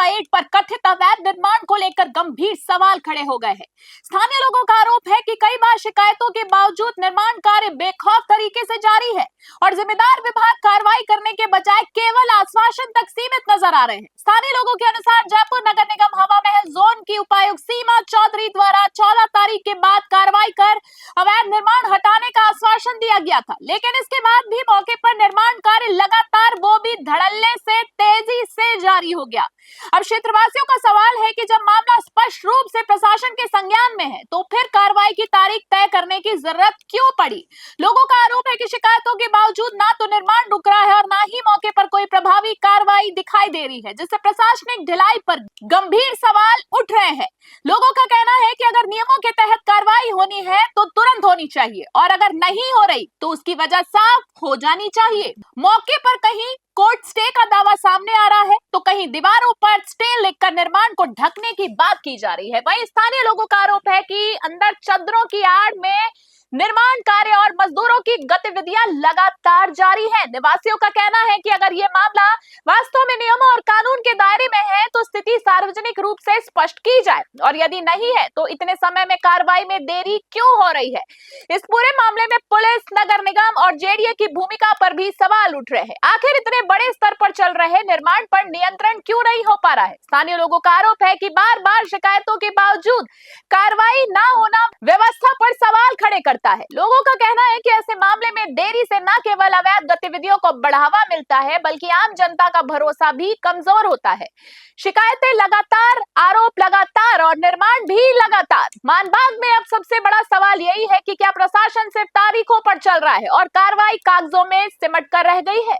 Number 8 पर कथित अवैध निर्माण को लेकर गंभीर सवाल खड़े हो गए हैं। स्थानीय लोगों का आरोप है कि कई बार शिकायतों के बावजूद निर्माण कार्य बेखौफ तरीके से जारी है और जिम्मेदार विभाग कार्रवाई करने के बजाय केवल आश्वासन तक सीमित नजर आ रहे हैं। स्थानीय लोगों के अनुसार जयपुर नगर निगम हवा महल जोन की उपायुक्त सीमा चौधरी द्वारा 14 तारीख के बाद कार्रवाई कर अवैध निर्माण हटाने का आश्वासन दिया गया था, लेकिन इसके बाद भी मौके पर निर्माण कार्य लगातार वो भी धड़ल्ले से तेजी से जारी हो गया। अब क्षेत्रवासियों का सवाल है कि जब मामला स्पष्ट रूप से प्रशासन के संज्ञान में है तो फिर कार्रवाई की तारीख तय करने की जरूरत क्यों पड़ी। लोगों का आरोप है कि शिकायतों के बावजूद ना तो निर्माण रुक रहा है और ना ही मौके पर कोई प्रभावी कार्रवाई दिखाई दे रही है, जिससे प्रशासनिक ढिलाई पर गंभीर सवाल उठ रहे हैं। लोगों का कहना है कि अगर नियमों के तहत कार्रवाई होनी है तो तुरंत होनी चाहिए और अगर नहीं हो रही तो उसकी वजह साफ हो जानी चाहिए। मौके पर कहीं कोर्ट स्टे का दावा सामने आ रहा है तो कहीं दीवारों पर स्टे लिखकर निर्माण को ढकने की बात की जा रही है। वहीं स्थानीय लोगों का आरोप है कि अंदर चद्दरों की आड़ में निर्माण कार्य और मजदूरों की गतिविधियां लगातार जारी है। निवासियों का कहना है कि अगर ये मामला वास्तव में नियमों और कानून के दायरे में है तो स्थिति सार्वजनिक रूप से स्पष्ट की जाए और यदि नहीं है तो इतने समय में कार्रवाई में देरी क्यों हो रही है। इस पूरे मामले में पुलिस, नगर निगम और जेडीए की भूमिका पर भी सवाल उठ रहे हैं। आखिर इतने बड़े स्तर पर चल रहे निर्माण पर नियंत्रण क्यों नहीं हो पा रहा है। स्थानीय लोगों का आरोप है कि बार बार शिकायतों के बावजूद कार्रवाई न होना व्यवस्था पर सवाल खड़े करता है। लोगों का कहना है कि ऐसे मामले में देरी से न केवल अवैध गतिविधियों को बढ़ावा मिलता है बल्कि आम जनता का भरोसा भी कमजोर होता है। शिकायतें लगातार, आरोप लगातार और निर्माण भी लगातार। मानबाग में अब सबसे बड़ा सवाल यही है कि क्या प्रशासन सिर्फ तारीखों पर चल रहा है और कार्रवाई कागजों में सिमट कर रह गई है।